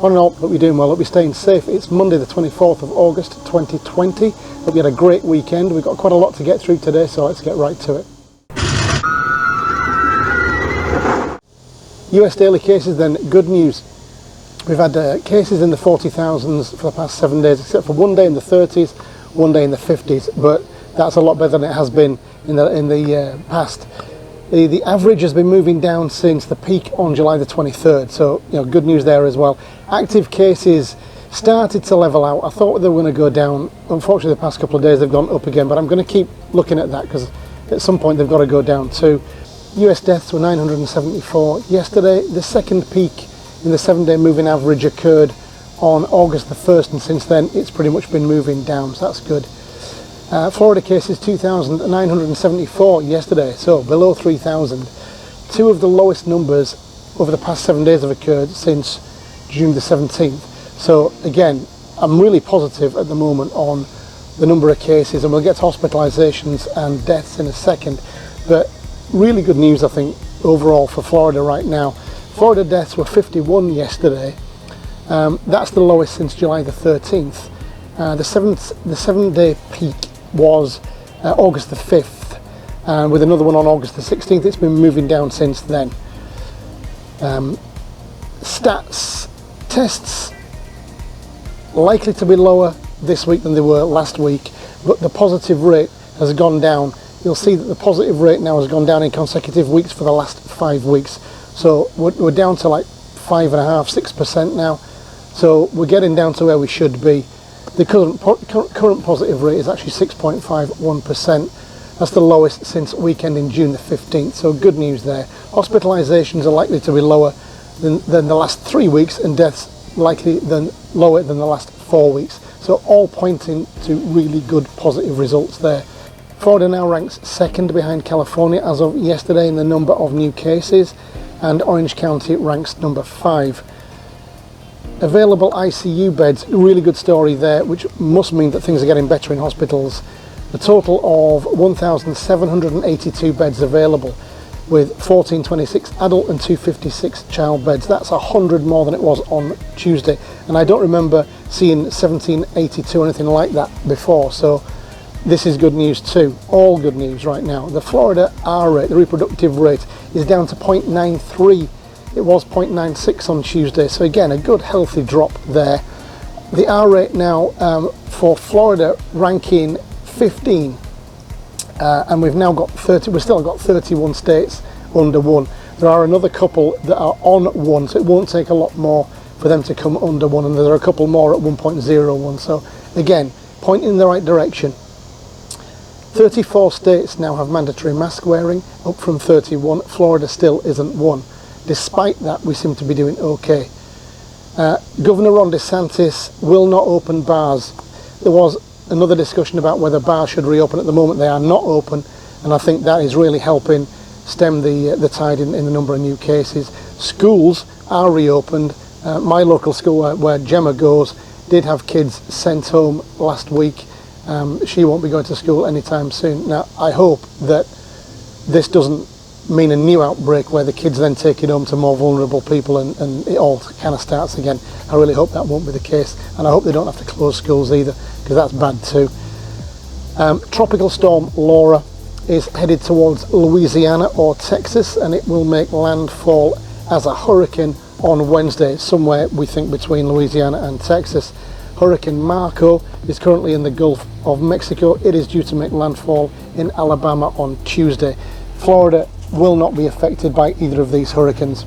On and all, hope you're doing well, hope you're staying safe. It's Monday the 24th of August 2020. Hope you had a great weekend. We've got quite a lot to get through today, so let's get right to it. US daily cases then, good news. We've had cases in the 40,000s for the past 7 days, except for one day in the 30s, one day in the 50s, but that's a lot better than it has been in the past. The average has been moving down since the peak on July the 23rd, so good news there as well. Active cases started to level out. I thought they were going to go down. Unfortunately, the past couple of days they've gone up again, but I'm going to keep looking at that because at some point they've got to go down too. US deaths were 974 yesterday. The second peak in the 7-day moving average occurred on August the 1st, and since then it's pretty much been moving down, so that's good. Florida cases 2,974 yesterday, so below 3,000. Two of the lowest numbers over the past 7 days have occurred since June the 17th. So again, I'm really positive at the moment on the number of cases, and we'll get to hospitalizations and deaths in a second. But really good news, I think, overall for Florida right now. Florida deaths were 51 yesterday. That's the lowest since July the 13th. The 7-day peak was August the 5th, and with another one on August the 16th. It's been moving down since then. Tests likely to be lower this week than they were last week, but the positive rate has gone down. You'll see that the positive rate now has gone down in consecutive weeks for the last 5 weeks. So we're down to like 5.5–6% now. So we're getting down to where we should be. The current positive rate is actually 6.51%. That's the lowest since weekend in June the 15th. So good news there. Hospitalizations are likely to be lower than the last 3 weeks, and deaths likely lower than the last 4 weeks. So all pointing to really good positive results there. Florida now ranks second behind California as of yesterday in the number of new cases, and Orange County ranks number 5. Available ICU beds, really good story there, which must mean that things are getting better in hospitals. A total of 1,782 beds available, with 1,426 adult and 256 child beds. That's 100 more than it was on Tuesday, and I don't remember seeing 1,782 or anything like that before, so this is good news too. All good news right now. The Florida R rate, the reproductive rate, is down to 0.93. It was 0.96 on Tuesday, so again a good healthy drop there. The R rate now for Florida ranking 15, and we've now got 30. We've still got 31 states under 1. There are another couple that are on 1, so it won't take a lot more for them to come under 1, and there are a couple more at 1.01. So again, pointing in the right direction. 34 states now have mandatory mask wearing, up from 31. Florida still isn't one. Despite that, we seem to be doing okay. Governor DeSantis will not open bars. There was another discussion about whether bars should reopen. At the moment they are not open, and I think that is really helping stem the tide in the number of new cases. Schools are reopened. My local school where Gemma goes did have kids sent home last week. She won't be going to school anytime soon. Now I hope that this doesn't mean a new outbreak where the kids then take it home to more vulnerable people and it all kind of starts again. I really hope that won't be the case, and I hope they don't have to close schools either, because that's bad too. Tropical storm Laura is headed towards Louisiana or Texas, and it will make landfall as a hurricane on Wednesday, somewhere we think between Louisiana and Texas. Hurricane Marco is currently in the Gulf of Mexico. It is due to make landfall in Alabama on Tuesday. Florida will not be affected by either of these hurricanes.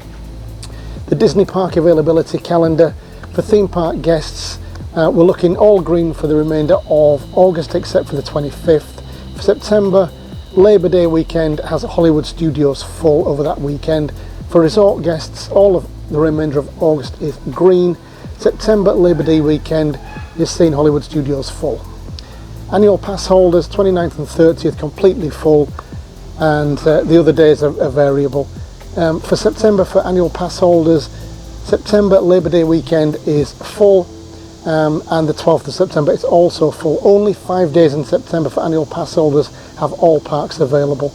The Disney park availability calendar for theme park guests, we're looking all green for the remainder of August except for the 25th. For September, Labor Day weekend has Hollywood Studios full over that weekend. For resort guests, all of the remainder of August is green. September Labor Day weekend is seeing Hollywood Studios full. Annual pass holders 29th and 30th completely full, and the other days are variable. For September, for annual pass holders, September Labor Day weekend is full, and the 12th of September it's also full. Only 5 days in September for annual pass holders have all parks available.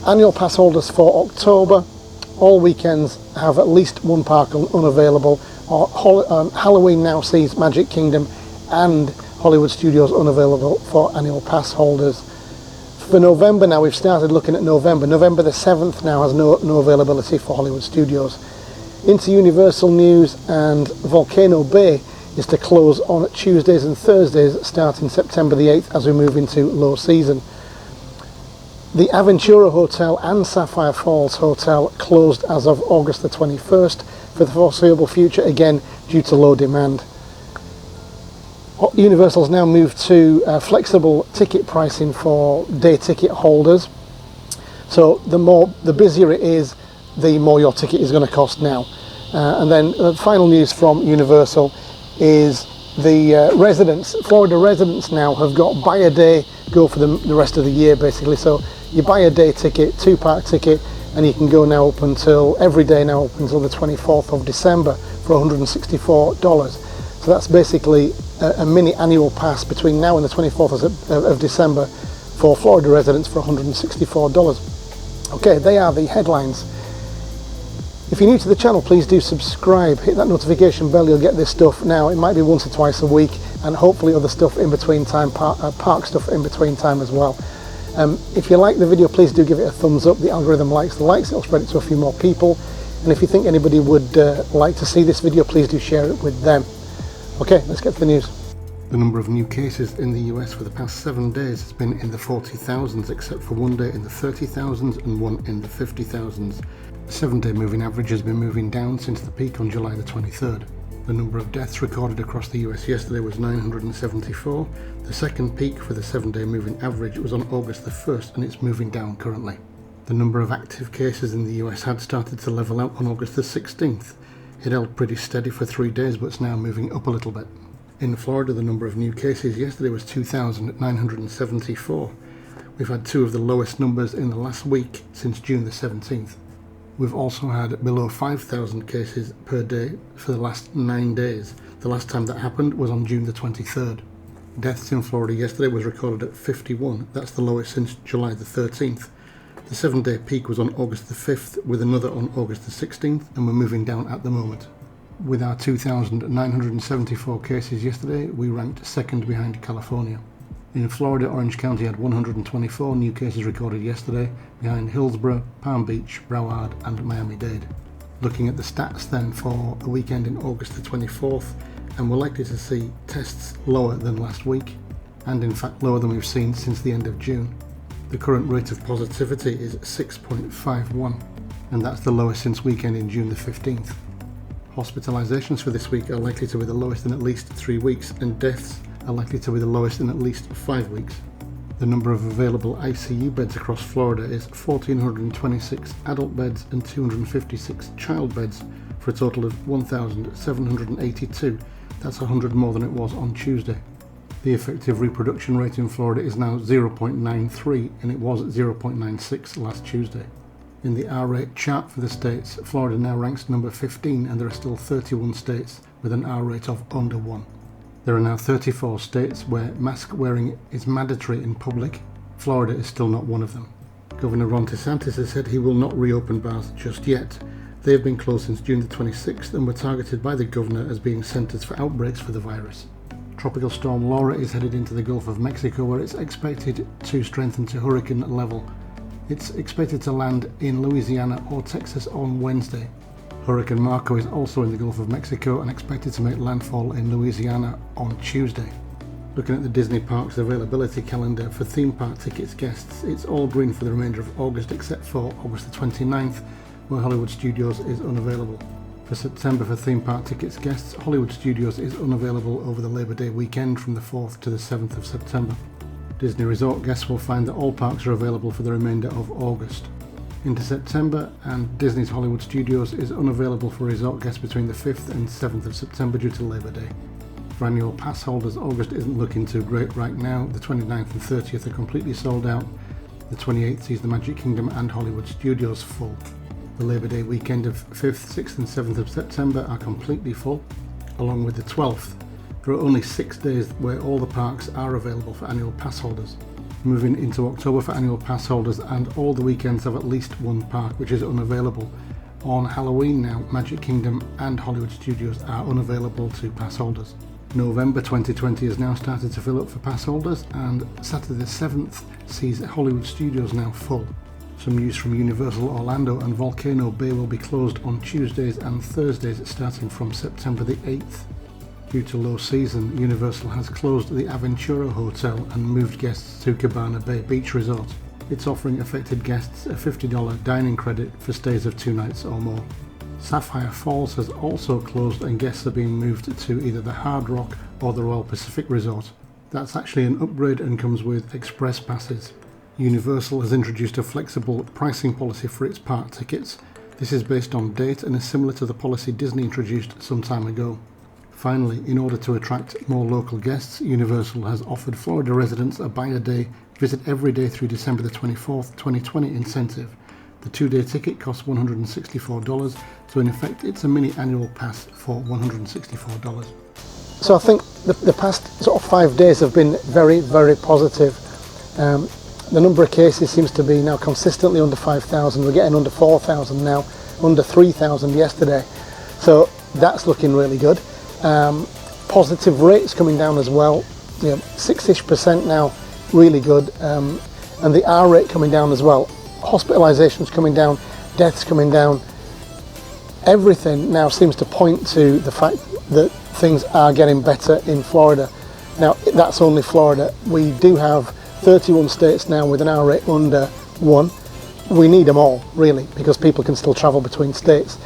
Annual pass holders for October, all weekends have at least one park unavailable. Halloween now sees Magic Kingdom and Hollywood Studios unavailable for annual pass holders. For November now, we've started looking at November. November the 7th now has no availability for Hollywood Studios. Into Universal News and Volcano Bay is to close on Tuesdays and Thursdays starting September the 8th as we move into low season. The Aventura Hotel and Sapphire Falls Hotel closed as of August the 21st for the foreseeable future, again due to low demand. Universal's now moved to flexible ticket pricing for day ticket holders. So the busier it is, the more your ticket is going to cost now. And then the final news from Universal is the Florida residents now have got buy a day, go for the rest of the year basically. So you buy a day ticket, 2-park ticket, and you can go now up until every day now up until the 24th of December for $164. So that's basically a mini annual pass between now and the 24th of December for Florida residents for $164. Okay, they are the headlines. If you're new to the channel, please do subscribe, hit that notification bell, you'll get this stuff now. It might be once or twice a week, and hopefully other stuff in between time, park stuff in between time as well. If you like the video, please do give it a thumbs up. The algorithm likes the likes, it'll spread it to a few more people. And if you think anybody would like to see this video, please do share it with them. Okay, let's get to the news. The number of new cases in the US for the past 7 days has been in the 40,000s, except for one day in the 30,000s and one in the 50,000s. The 7-day moving average has been moving down since the peak on July the 23rd. The number of deaths recorded across the US yesterday was 974. The second peak for the 7-day moving average was on August the 1st, and it's moving down currently. The number of active cases in the US had started to level out on August the 16th. It held pretty steady for 3 days, but it's now moving up a little bit. In Florida, the number of new cases yesterday was 2,974. We've had two of the lowest numbers in the last week since June the 17th. We've also had below 5,000 cases per day for the last 9 days. The last time that happened was on June the 23rd. Deaths in Florida yesterday was recorded at 51. That's the lowest since July the 13th. The 7-day peak was on August the 5th, with another on August the 16th, and we're moving down at the moment. With our 2,974 cases yesterday, we ranked second behind California. In Florida, Orange County had 124 new cases recorded yesterday, behind Hillsborough, Palm Beach, Broward and Miami-Dade. Looking at the stats then for the weekend in August the 24th, and we're likely to see tests lower than last week, and in fact lower than we've seen since the end of June. The current rate of positivity is 6.51, and that's the lowest since weekend in June the 15th. Hospitalizations for this week are likely to be the lowest in at least 3 weeks, and deaths are likely to be the lowest in at least 5 weeks. The number of available ICU beds across Florida is 1,426 adult beds and 256 child beds, for a total of 1,782. That's 100 more than it was on Tuesday. The effective reproduction rate in Florida is now 0.93, and it was 0.96 last Tuesday. In the R-rate chart for the states, Florida now ranks number 15, and there are still 31 states with an R-rate of under 1. There are now 34 states where mask wearing is mandatory in public. Florida is still not one of them. Governor DeSantis has said he will not reopen bars just yet. They have been closed since June the 26th and were targeted by the governor as being centres for outbreaks for the virus. Tropical storm Laura is headed into the Gulf of Mexico, where it's expected to strengthen to hurricane level. It's expected to land in Louisiana or Texas on Wednesday. Hurricane Marco is also in the Gulf of Mexico and expected to make landfall in Louisiana on Tuesday. Looking at the Disney Parks availability calendar for theme park tickets guests, it's all green for the remainder of August except for August the 29th, where Hollywood Studios is unavailable. For September for theme park tickets guests, Hollywood Studios is unavailable over the Labor Day weekend from the 4th to the 7th of September. Disney Resort guests will find that all parks are available for the remainder of August. Into September, and Disney's Hollywood Studios is unavailable for resort guests between the 5th and 7th of September due to Labor Day. For annual pass holders, August isn't looking too great right now. The 29th and 30th are completely sold out. The 28th sees the Magic Kingdom and Hollywood Studios full. The Labor Day weekend of 5th, 6th and 7th of September are completely full, along with the 12th. There are only 6 days where all the parks are available for annual pass holders. Moving into October for annual pass holders, and all the weekends have at least one park which is unavailable. On Halloween now, Magic Kingdom and Hollywood Studios are unavailable to pass holders. November 2020 has now started to fill up for pass holders, and Saturday the 7th sees Hollywood Studios now full. Some news from Universal Orlando and Volcano Bay will be closed on Tuesdays and Thursdays starting from September the 8th. Due to low season, Universal has closed the Aventura Hotel and moved guests to Cabana Bay Beach Resort. It's offering affected guests a $50 dining credit for stays of 2 nights or more. Sapphire Falls has also closed and guests are being moved to either the Hard Rock or the Royal Pacific Resort. That's actually an upgrade and comes with express passes. Universal has introduced a flexible pricing policy for its park tickets. This is based on date and is similar to the policy Disney introduced some time ago. Finally, in order to attract more local guests, Universal has offered Florida residents a buy a day, visit every day through December the 24th, 2020 incentive. The 2-day ticket costs $164, so in effect it's a mini annual pass for $164. So I think the past sort of 5 days have been very, very positive. The number of cases seems to be now consistently under 5,000. We're getting under 4,000 now, under 3,000 yesterday. So that's looking really good. Positive rates coming down as well, 6-ish% now, really good. And the R rate coming down as well. Hospitalizations coming down, deaths coming down. Everything now seems to point to the fact that things are getting better in Florida. Now, that's only Florida. We do have 31 states now with an R rate under 1. We need them all, really, because people can still travel between states.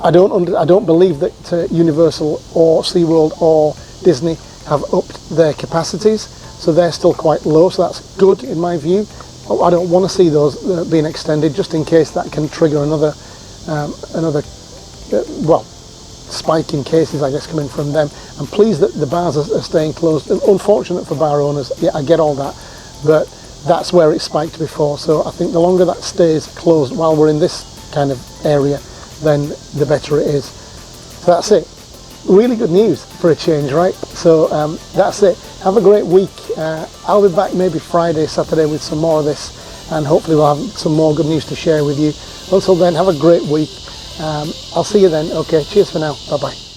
I don't believe that Universal or SeaWorld or Disney have upped their capacities, so they're still quite low, so that's good in my view. I don't want to see those being extended, just in case that can trigger another spike in cases, I guess, coming from them. I'm pleased that the bars are staying closed. Unfortunate for bar owners, yeah, I get all that, but that's where it spiked before, so I think the longer that stays closed while we're in this kind of area, then the better it is. So that's it. Really good news for a change, right? So that's it. Have a great week. I'll be back maybe Friday, Saturday with some more of this, and hopefully we'll have some more good news to share with you. Until then, have a great week. I'll see you then. Okay, cheers for now. Bye-bye.